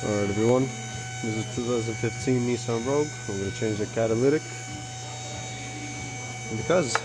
Alright everyone, this is 2015 Nissan Rogue. I'm going to change the catalytic because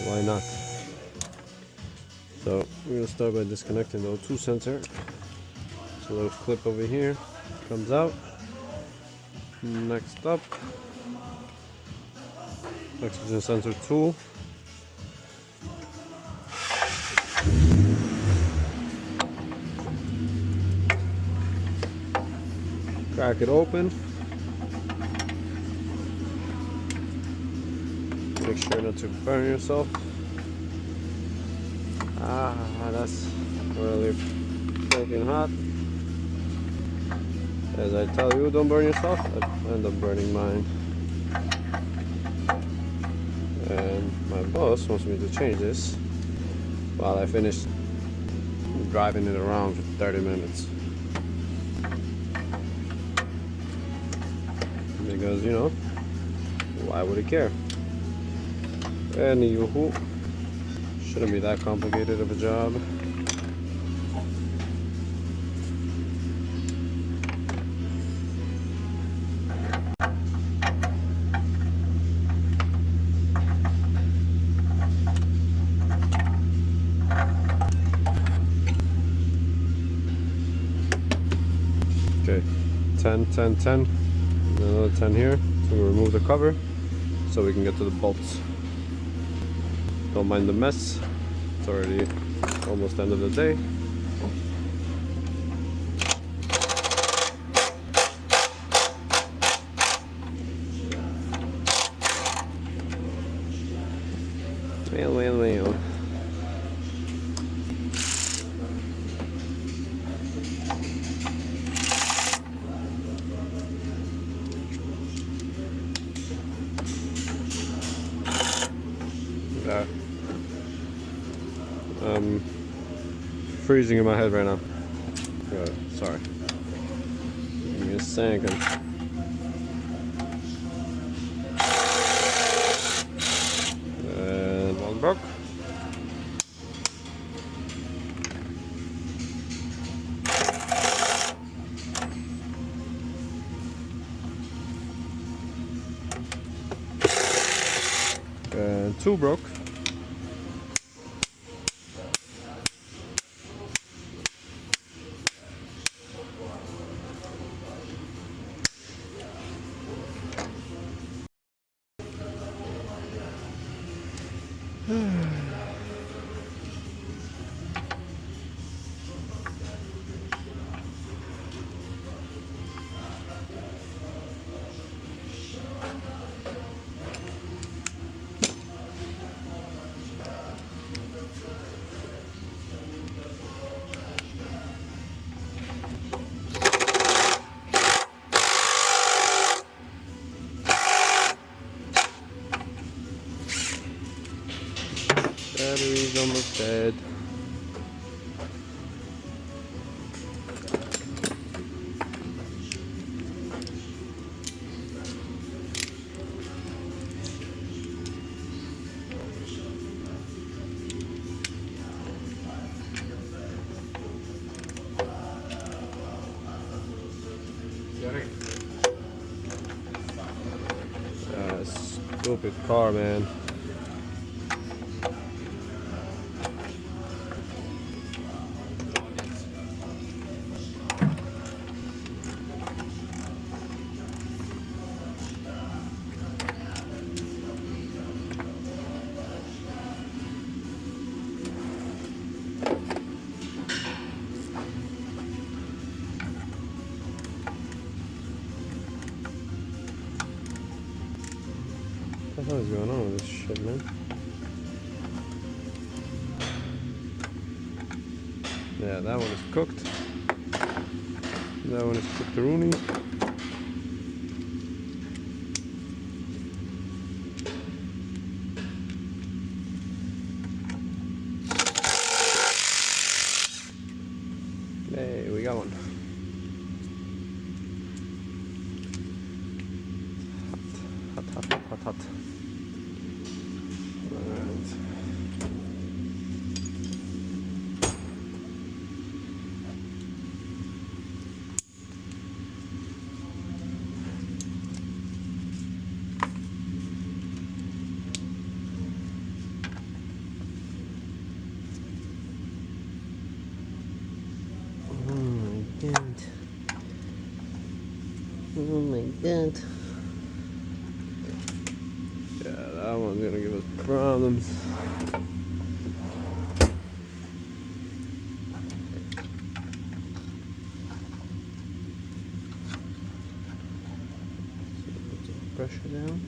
why not? So we're going to start by disconnecting the O2 sensor. So a little clip over here comes out. Next up, oxygen sensor tool. Crack it open. Make sure not to burn yourself. That's really freaking hot. As I tell you, don't burn yourself, I end up burning mine. And my boss wants me to change this while I finish driving it around for 30 minutes. Because, you know, why would he care? Anywho, shouldn't be that complicated of a job. Okay, 10, 10, 10. Another 10 here, so we'll remove the cover so we can get to the bolts. Don't mind the mess, it's already almost the end of the day. Well. Freezing in my head right now. Sorry. Give me a second. And one broke. And two broke. Battery's almost dead. Stupid car, man. What the hell is going on with this shit, man? Yeah, that one is cooked. That one is cooked rooney. Hey, we got one. Hot. god. Oh my god. Yeah, that one's gonna give us problems. Put some pressure down.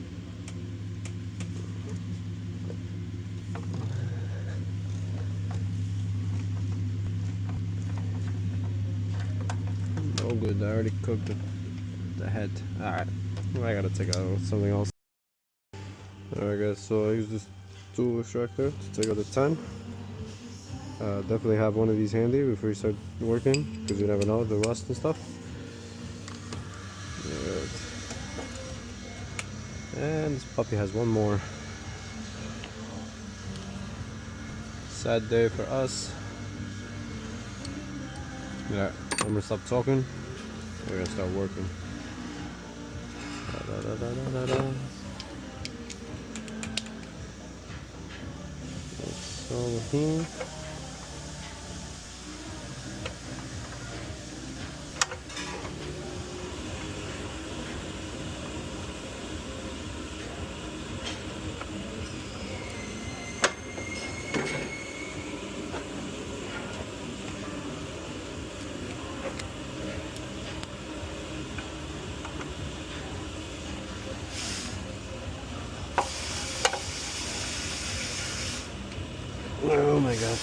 Oh good, I already cooked the head. Alright, I gotta take out something else. Alright guys, so I use this tool extractor to take out the 10. Definitely have one of these handy before you start working, because you never know, the rust and stuff. Right. And this puppy has one more. Sad day for us. Yeah, I'm gonna stop talking. We're gonna start working. It's all here. Oh my god.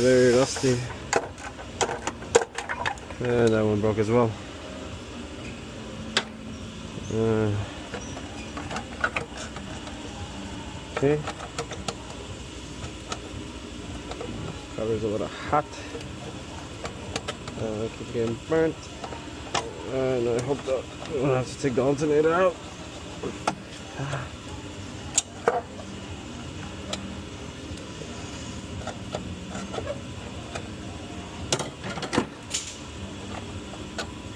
Very rusty. And that one broke as well. Okay. Cover's a little hot. Keeps getting burnt. And I hope that we'll have to take the alternator out.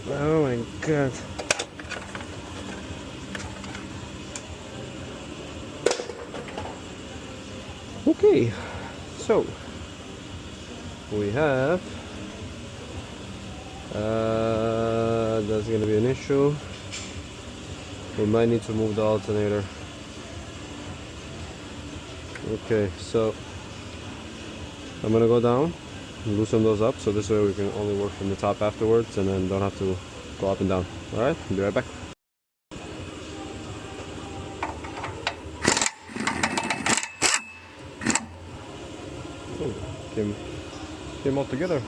Oh my god. Okay, so we have that's gonna be an issue. We might need to move the alternator. Okay, so I'm gonna go down and loosen those up, so this way we can only work from the top afterwards and then don't have to go up and down. Alright, I'll be right back. Oh, came all together.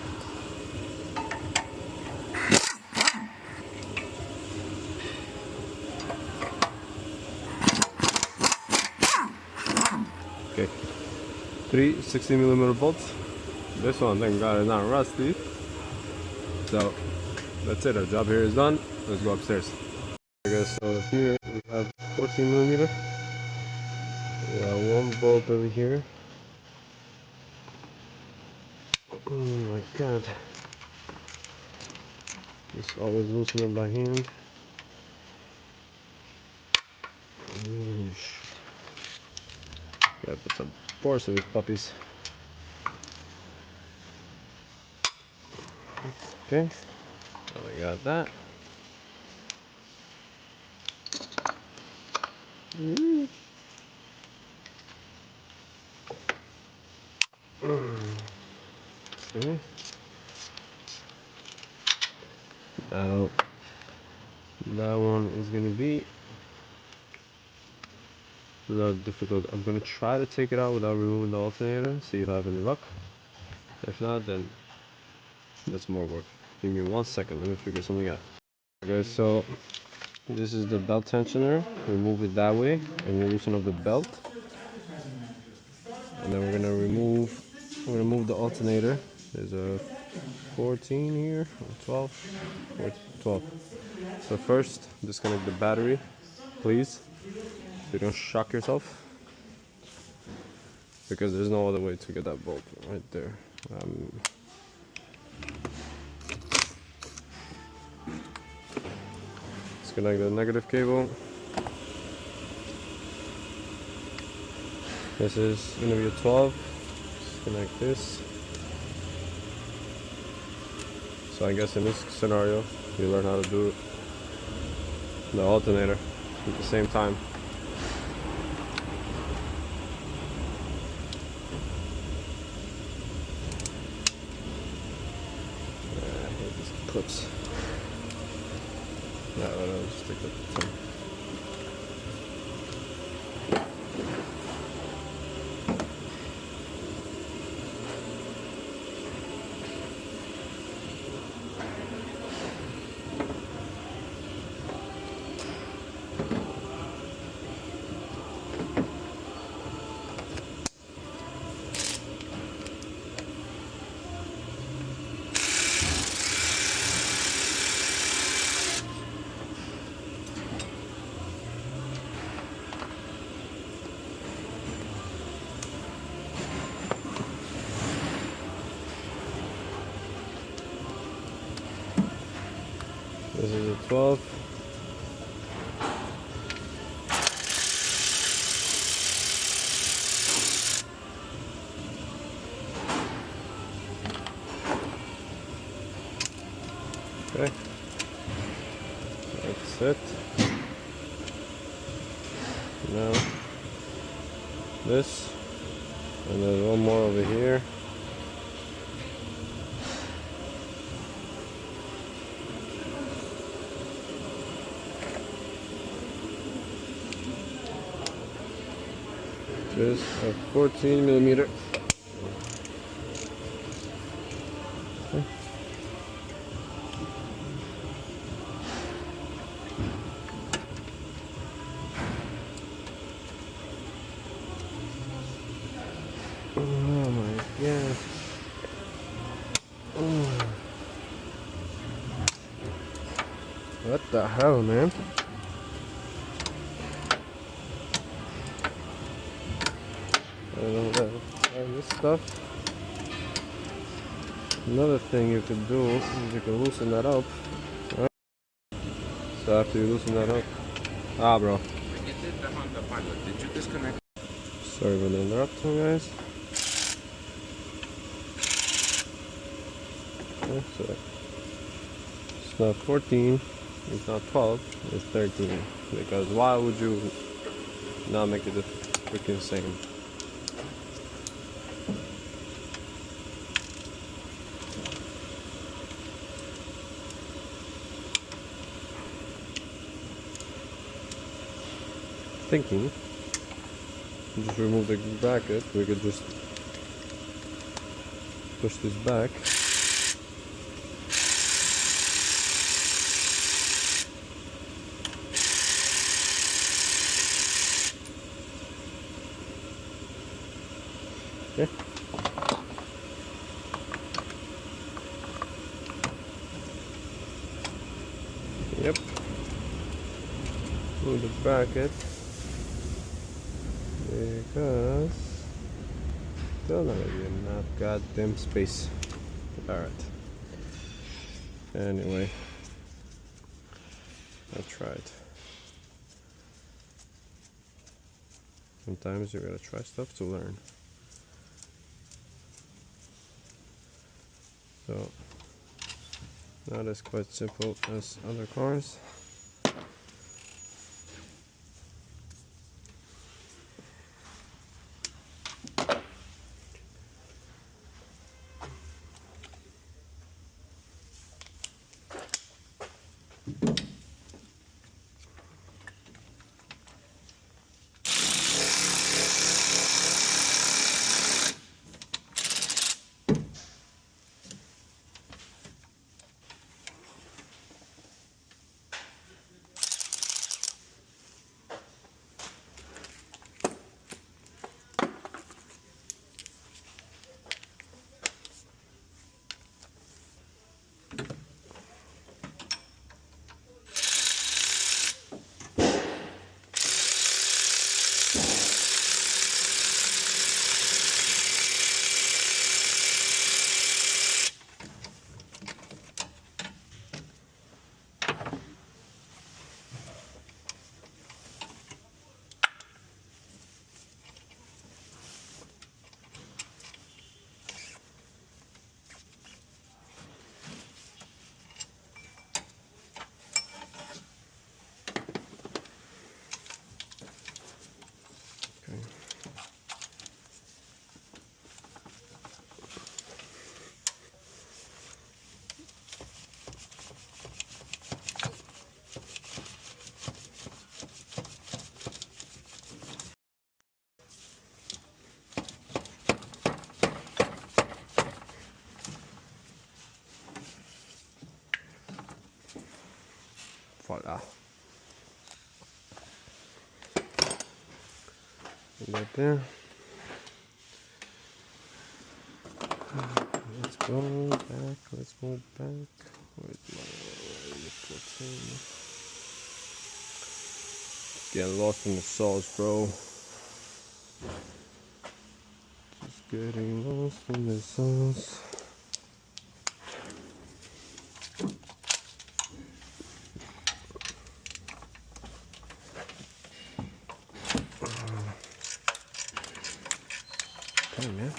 Okay, 3 60mm bolts. This one, thank God, is not rusty. So that's it, our job here is done. Let's go upstairs. Okay guys, so here we have 14mm. We got one bolt over here. Oh my god. Just always loosen it by hand. Gotta put some force in these puppies. Okay, so we got that. Okay. Now that one is gonna be a little difficult. I'm gonna try to take it out without removing the alternator, see if I have any luck. If not, then that's more work. Give me 1 second, let me figure something out. Okay, so this is the belt tensioner. Remove it that way and you loosen up the belt. And then we're gonna remove the alternator. There's a 14 here, or 12, 12. So first, disconnect the battery, please, so you don't shock yourself, because there's no other way to get that bolt right there. Disconnect the negative cable. This is going to be a 12. Disconnect this. So I guess in this scenario, you learn how to do the alternator at the same time. I hate these clips. No, I'll just stick with the 10. This is a 12. Okay, that's it. Now this, and there's one more over here. This is a 14mm. Okay. Oh my god. Oh. What the hell, man? I don't know that. This stuff. Another thing you could do is you can loosen that up. Right? So after you loosen that up. Ah, bro. When you did the Honda Pilot, did you disconnect? Sorry for the interruption, guys. Okay, so it's not 14, it's not 12, it's 13. Because why would you not make it the freaking same? Thinking, just remove the bracket, we could just push this back. Okay. Yep. Move the bracket. Because still not gonna be enough goddamn space. Alright. Anyway. I tried. Sometimes you gotta try stuff to learn. So not as quite simple as other cars. Put that there. Let's go back. Let's go back. Where's my platoon? Getting lost in the sauce, bro. Just getting lost in the sauce. Okay, man.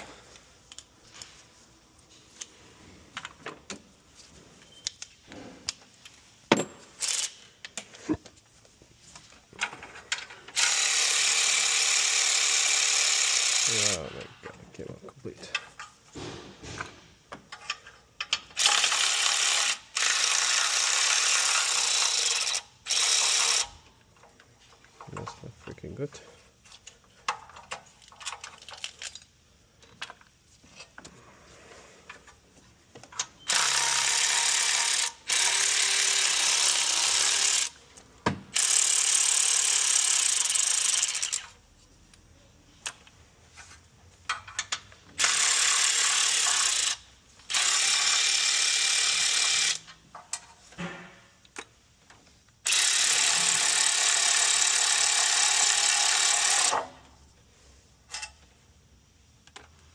Oh my god, it came out complete. That's not freaking good.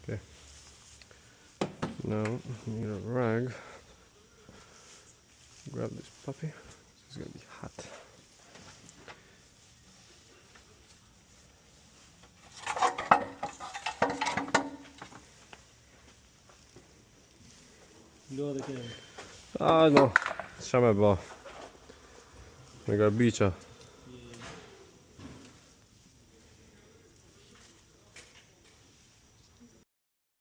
Okay. Now I need a rag. Grab this puppy. It's gonna be hot. Ah no, lasciami un po'. Mi garbicia.